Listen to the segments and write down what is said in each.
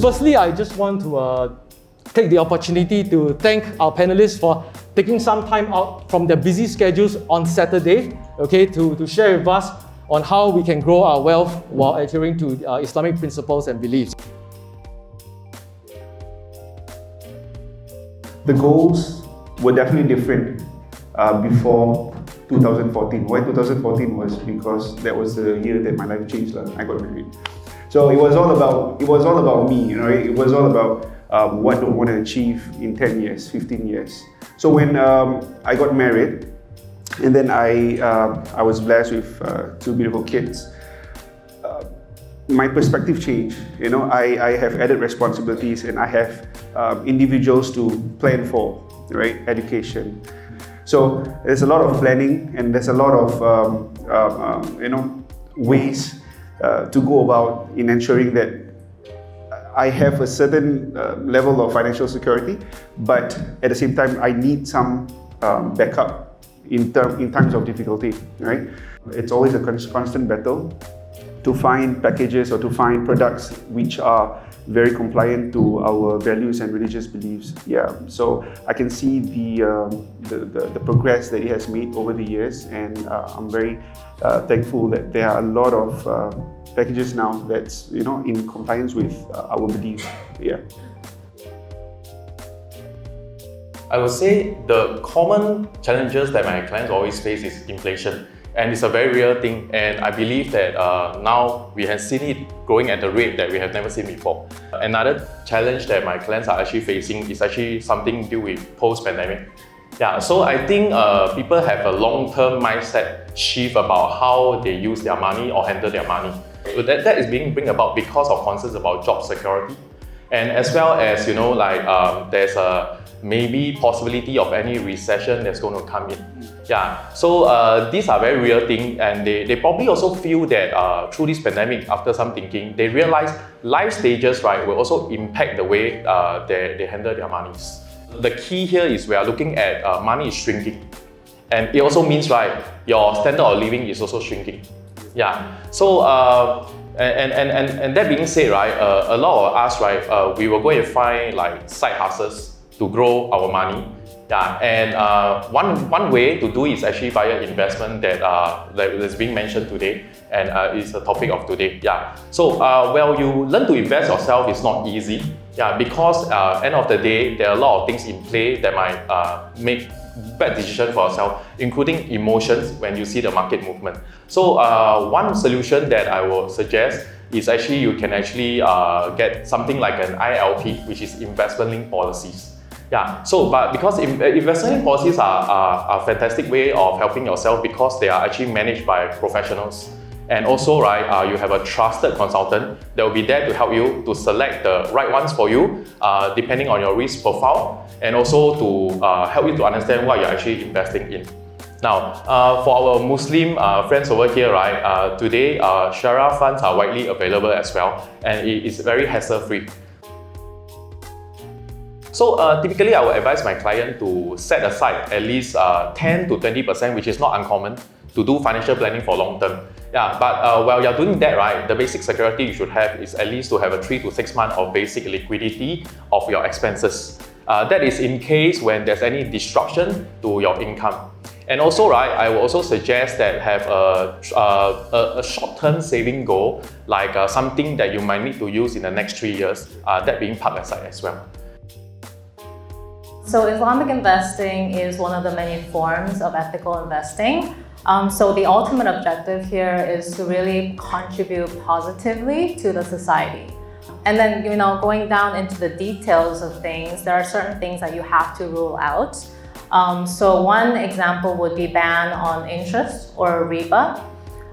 Firstly, I just want to take the opportunity to thank our panelists for taking some time out from their busy schedules on Saturday, okay, to share with us on how we can grow our wealth while adhering to Islamic principles and beliefs. The goals were definitely different before 2014. Why 2014 was because that was the year that my life changed. I got married. So it was all about me, you know. It was all about what do I want to achieve in 10 years, 15 years. So when I got married, and then I was blessed with 2 beautiful kids, my perspective changed. You know, I have added responsibilities, and I have individuals to plan for, right? Education. So there's a lot of planning, and there's a lot of ways to go about in ensuring that I have a certain level of financial security, but at the same time I need some backup in times of difficulty, right? It's always a constant battle to find packages or to find products which are very compliant to our values and religious beliefs. Yeah, so I can see the progress that it has made over the years, and I'm very thankful that there are a lot of packages now that's in compliance with our beliefs. Yeah. I would say the common challenges that my clients always face is inflation. And it's a very real thing, and I believe that now we have seen it growing at a rate that we have never seen before. Another challenge that my clients are actually facing is actually something to do with post-pandemic. Yeah, so I think people have a long-term mindset shift about how they use their money or handle their money. So that is being brought about because of concerns about job security, and as well as there's a maybe possibility of any recession that's going to come in. Yeah, so these are very real things, and they probably also feel that through this pandemic, after some thinking, they realize life stages, right, will also impact the way they handle their monies. The key here is we are looking at money is shrinking, and it also means, right, your standard of living is also shrinking. Yeah, so and that being said, right, a lot of us, right, we will go and find like side hustles to grow our money. Yeah, and one way to do is actually via investment that is being mentioned today, and is the topic of today. Yeah, so well, you learn to invest yourself is not easy. Yeah, because end of the day, there are a lot of things in play that might make bad decision for yourself, including emotions when you see the market movement. So one solution that I will suggest is actually you can actually get something like an ILP, which is investment-linked policies. Yeah, so but because investment policies are a fantastic way of helping yourself because they are actually managed by professionals. And also, right, you have a trusted consultant that will be there to help you to select the right ones for you, depending on your risk profile, and also to help you to understand what you're actually investing in. Now, for our Muslim friends over here, right, today Sharia funds are widely available as well, and it is very hassle-free. So typically, I would advise my client to set aside at least 10 to 20%, which is not uncommon, to do financial planning for long term. Yeah, but while you're doing that, right, the basic security you should have is at least to have a 3 to 6 months of basic liquidity of your expenses. That is in case when there's any disruption to your income. And also, right, I will also suggest that have a short-term saving goal, like something that you might need to use in the next 3 years, that being parked aside as well. So Islamic investing is one of the many forms of ethical investing. So the ultimate objective here is to really contribute positively to the society. And then, going down into the details of things, there are certain things that you have to rule out. So one example would be ban on interest or riba.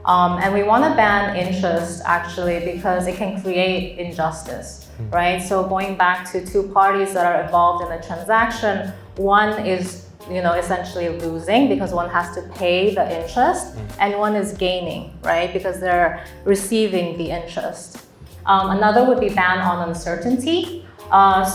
And we want to ban interest actually because it can create injustice. Right? So going back to 2 parties that are involved in a transaction, one is, essentially losing because one has to pay the interest, and one is gaining, right? Because they're receiving the interest. Another would be ban on uncertainty.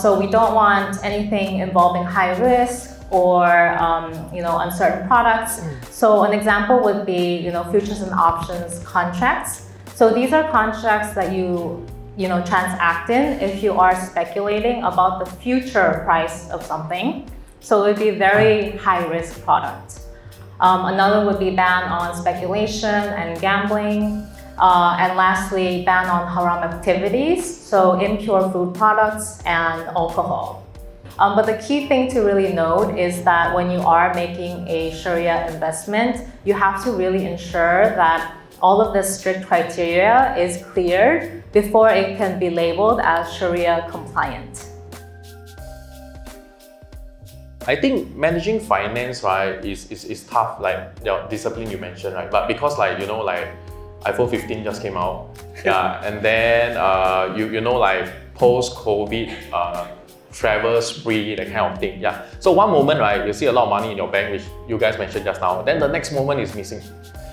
So we don't want anything involving high risk or uncertain products. So an example would be futures and options contracts. So these are contracts that you transact in if you are speculating about the future price of something. So it would be very high risk product. Another would be ban on speculation and gambling. And lastly, ban on haram activities, so impure food products and alcohol. But the key thing to really note is that when you are making a Sharia investment, you have to really ensure that all of the strict criteria is cleared before it can be labeled as Sharia compliant. I think managing finance, right, is tough, like the discipline you mentioned, right? But because iPhone 15 just came out, yeah, and then post-COVID travel spree, that kind of thing, yeah. So one moment, right, you see a lot of money in your bank, which you guys mentioned just now. Then the next moment is missing.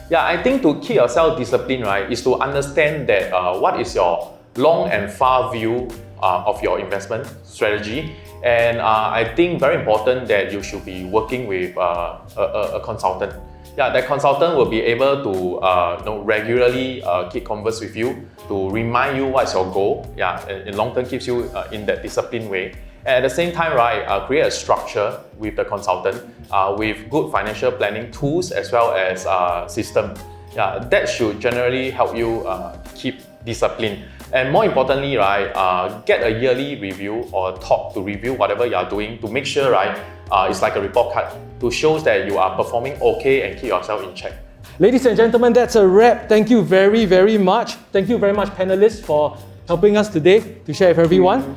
Yeah, I think to keep yourself disciplined, right, is to understand that what is your long and far view of your investment strategy. And I think very important that you should be working with a consultant. Yeah, that consultant will be able to regularly keep converse with you to remind you what's your goal. Yeah, and long term keeps you in that disciplined way. And at the same time, right, create a structure with the consultant with good financial planning tools as well as system. Yeah, that should generally help you keep discipline. And more importantly, right, get a yearly review or talk to review whatever you are doing to make sure, right, it's like a report card to show that you are performing okay and keep yourself in check. Ladies and gentlemen, that's a wrap. Thank you very, very much. Thank you very much, panelists, for helping us today to share with everyone.